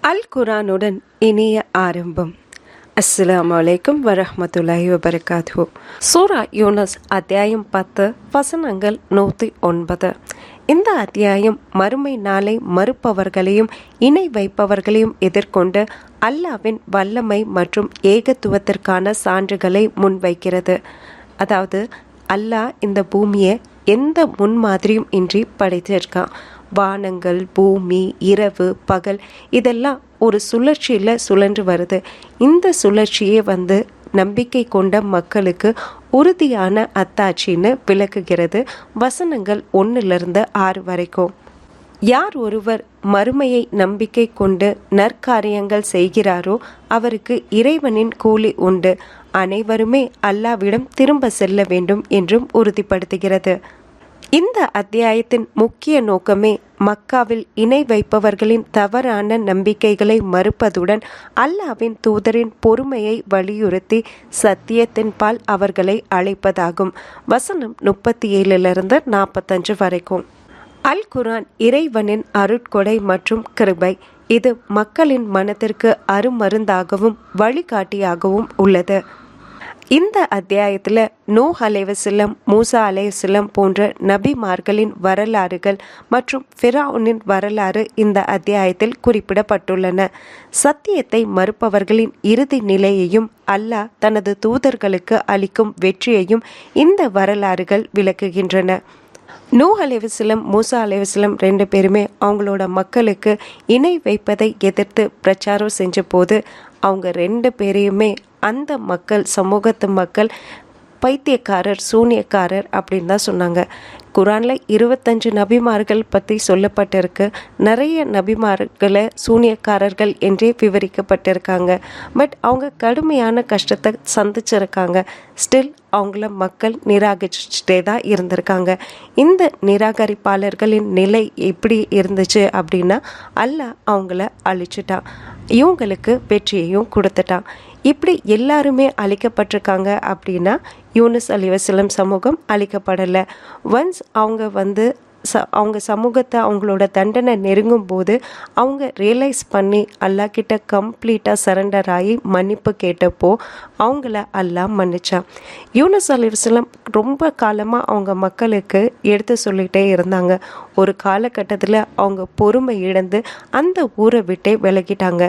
அல் குரானுடன் இனிய ஆரம்பம். அஸ்ஸலாமு அலைக்கும் வரஹ்மத்துல்லாஹி வபரகாத்துஹு. சூரா யூனஸ் அத்தியாயம் 10 வசனங்கள் 109. இந்த அத்தியாயம் மறுமை நாளை மறுப்பவர்களையும் இணை வைப்பவர்களையும் எதிர்கொண்டு அல்லாஹ்வின் வல்லமை மற்றும் ஏகத்துவத்திற்கான சான்றுகளை முன்வைக்கிறது. அதாவது அல்லாஹ் இந்த பூமியை எந்த முன்மாதிரியும் இன்றி படைத்திருக்கான். வானங்கள், பூமி, இரவு, பகல் இதெல்லாம் ஒரு சுழற்சியில் சுழன்று வருது. இந்த சுழற்சியே நம்பிக்கை கொண்ட மக்களுக்கு உறுதியான அத்தாட்சின்னு விளக்குகிறது. வசனங்கள் 1-6 வரைக்கும். யார் ஒருவர் மறுமையை நம்பிக்கை கொண்டு நற்காரியங்கள் செய்கிறாரோ அவருக்கு இறைவனின் கூலி உண்டு. அனைவருமே அல்லாஹ்விடம் திரும்ப செல்ல வேண்டும் என்றும் உறுதிப்படுத்துகிறது. இந்த அத்தியாயத்தின் முக்கிய நோக்கமே மக்காவில் இணை வைப்பவர்களின் தவறான நம்பிக்கைகளை மறுப்பதுடன் அல்லாஹ்வின் தூதரின் பொறுமையை வலியுறுத்தி பால் அவர்களை அழைப்பதாகும். வசனம் 37-45 வரைக்கும். அல் குரான் இறைவனின் அருட்கொடை மற்றும் கிருபை. இது மக்களின் மனத்திற்கு அருமருந்தாகவும் வழிகாட்டியாகவும் உள்ளது. இந்த அத்தியாயத்தில் நூஹ் அலைஹிஸ்ஸலாம், மூசா அலைஹிஸ்ஸலாம் போன்ற நபிமார்களின் வரலாறுகள் மற்றும் ஃபிரௌனின் வரலாறு இந்த அத்தியாயத்தில் குறிப்பிடப்பட்டுள்ளன. சத்தியத்தை மறுப்பவர்களின் இறுதி நிலையையும் அல்லாஹ் தனது தூதர்களுக்கு அளிக்கும் வெற்றியையும் இந்த வரலாறுகள் விளக்குகின்றன. நூஹ் அலைஹிஸ்ஸலாம், மூசா அலைஹிஸ்ஸலாம் 2 பேருமே அவங்களோட மக்களுக்கு இணை வைப்பதை எதிர்த்து பிரச்சாரம் செஞ்ச போது அவங்க 2 பேரையுமே அந்த மக்கள், சமூகத்து மக்கள் பைத்தியக்காரர், சூனியக்காரர் அப்படின்னு தான் சொன்னாங்க. குரானில் 25 நபிமார்கள் பற்றி சொல்லப்பட்டிருக்கு. நிறைய நபிமார்களை சூனியக்காரர்கள் என்றே விவரிக்கப்பட்டிருக்காங்க. பட் அவங்க கடுமையான கஷ்டத்தை சந்திச்சிருக்காங்க. ஸ்டில் அவங்கள மக்கள் நிராகரிச்சுட்டே தான் இருந்திருக்காங்க. இந்த நிராகரிப்பாளர்களின் நிலை எப்படி இருந்துச்சு அப்படின்னா அல்லாஹ் அவங்கள அழிச்சிட்டான், இவங்களுக்கு வெற்றியையும் கொடுத்துட்டான். இப்படி எல்லாருமே அழிக்கப்பட்டிருக்காங்க அப்படின்னா யூனுஸ் அலைஹிஸ்ஸலாம் சமூகம் அழிக்கப்படலை. ஒன்ஸ் அவங்க அவங்க சமூகத்தை அவங்களோட தண்டனை நெருங்கும் போது அவங்க ரியலைஸ் பண்ணி அல்லாஹ் கிட்ட கம்ப்ளீட்டாக சரண்டர் ஆகி மன்னிப்பு கேட்டப்போ அவங்கள அல்லாஹ் மன்னிச்சான். யூனுஸ் அலைஹிஸ்ஸலாம் ரொம்ப காலமாக அவங்க மக்களுக்கு எடுத்து சொல்லிகிட்டே இருந்தாங்க. ஒரு காலகட்டத்தில் அவங்க பொறுமை இழந்து அந்த ஊரை விட்டே விலகிட்டாங்க.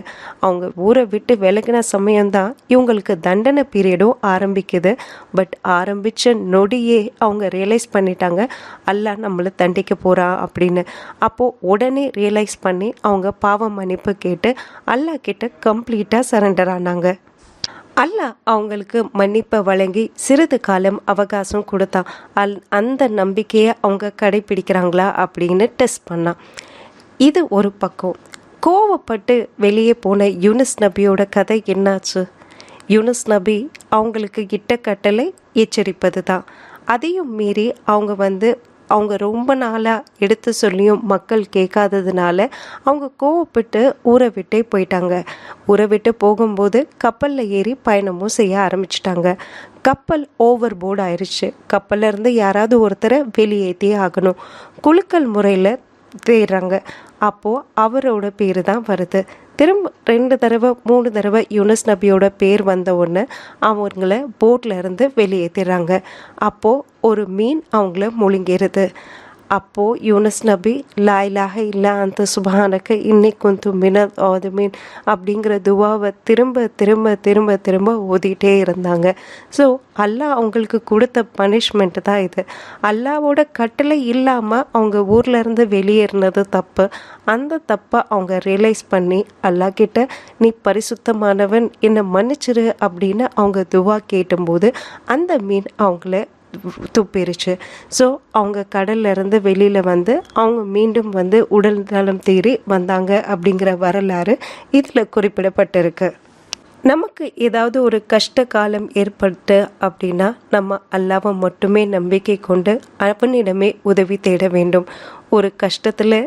அவங்க ஊரை விட்டு விலகின சமயம்தான் இவங்களுக்கு தண்டனை பீரியடும் ஆரம்பிக்குது. பட் ஆரம்பித்த நொடியே அவங்க ரியலைஸ் பண்ணிட்டாங்க அல்லாஹ் நம்மளை தண்டிக்க போகிறான் அப்படின்னு. அப்போது உடனே ரியலைஸ் பண்ணி அவங்க பாவ மன்னிப்பு கேட்டு அல்லாஹ் கிட்ட கம்ப்ளீட்டாக சரண்டர் ஆனாங்க. அல்லாஹ் அவங்களுக்கு மன்னிப்பை வழங்கி சிறிது காலம் அவகாசம் கொடுத்தான். அந்த நம்பிக்கையை அவங்க கடைப்பிடிக்கிறாங்களா அப்படின்னு டெஸ்ட் பண்ணான். இது ஒரு பக்கம். கோவப்பட்டு வெளியே போன யூனுஸ் நபியோட கதை என்னாச்சு? யூனுஸ் நபி அவங்களுக்கு இட்ட கட்டளை எச்சரிப்பது தான். அதையும் மீறி அவங்க ரொம்ப நாளாக எடுத்து சொல்லியும் மக்கள் கேட்காததுனால அவங்க கோவப்பட்டு ஊரை விட்டே போயிட்டாங்க. ஊரை விட்டு போகும்போது கப்பலில் ஏறி பயணமும் செய்ய ஆரம்பிச்சிட்டாங்க. கப்பல் ஓவர் போர்டு ஆயிடுச்சு. கப்பல்லேருந்து யாராவது ஒருத்தரை வெளியேற்றியே ஆகணும். குலுக்கல் முறையில் தேடுறாங்க. அப்போது அவரோட பேர் தான் வருது. திரும்ப 2 தடவை 3 தடவை யூனுஸ் நபியோட பேர் வந்த உடனே அவங்கள போட்டில் இருந்து வெளியேற்றிடுறாங்க. அப்போது ஒரு மீன் அவங்கள முழுங்கிடுது. அப்போது யூனுஸ் நபி லா இலாஹ இல்லா அன்த சுப்ஹானக இன்னி குன்து மினல் ஆலிமீன் அப்படிங்கிற துவாவை திரும்ப திரும்ப திரும்ப திரும்ப ஓதிட்டே இருந்தாங்க. ஸோ அல்லாஹ் அவங்களுக்கு கொடுத்த பனிஷ்மெண்ட் தான் இது. அல்லாவோட கட்டளை இல்லாமல் அவங்க ஊரில் இருந்து வெளியேறினது தப்பு. அந்த தப்பை அவங்க ரியலைஸ் பண்ணி அல்லாஹ் கிட்ட நீ பரிசுத்தமானவன், என்னை மன்னிச்சிரு அப்படின்னு அவங்க துவா கேட்டும்போது அந்த மீன் அவங்கள துப்பிருச்சு. ஸோ அவங்க கடல்ல இருந்து வெளியில் அவங்க மீண்டும் உடல் நலம் தேறி வந்தாங்க அப்படிங்கிற வரலாறு இதில் குறிப்பிடப்பட்டிருக்கு. நமக்கு ஏதாவது ஒரு கஷ்ட காலம் ஏற்பட்டு அப்படின்னா நம்ம அல்லாஹ்வை மட்டுமே நம்பிக்கை கொண்டு அவனிடமே உதவி தேட வேண்டும். ஒரு கஷ்டத்தில்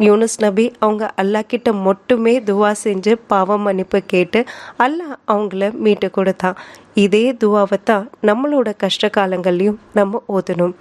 யூனுஸ் நபி அவங்க அல்லாஹ் கிட்ட மட்டுமே துவா செஞ்சு பாவ மன்னிப்பு கேட்டு அல்லாஹ் அவங்கள மீட்டு கொடுத்தான். இதே துவாவை தான் நம்மளோட கஷ்ட காலங்கள்லையும் நம்ம ஓதணும்.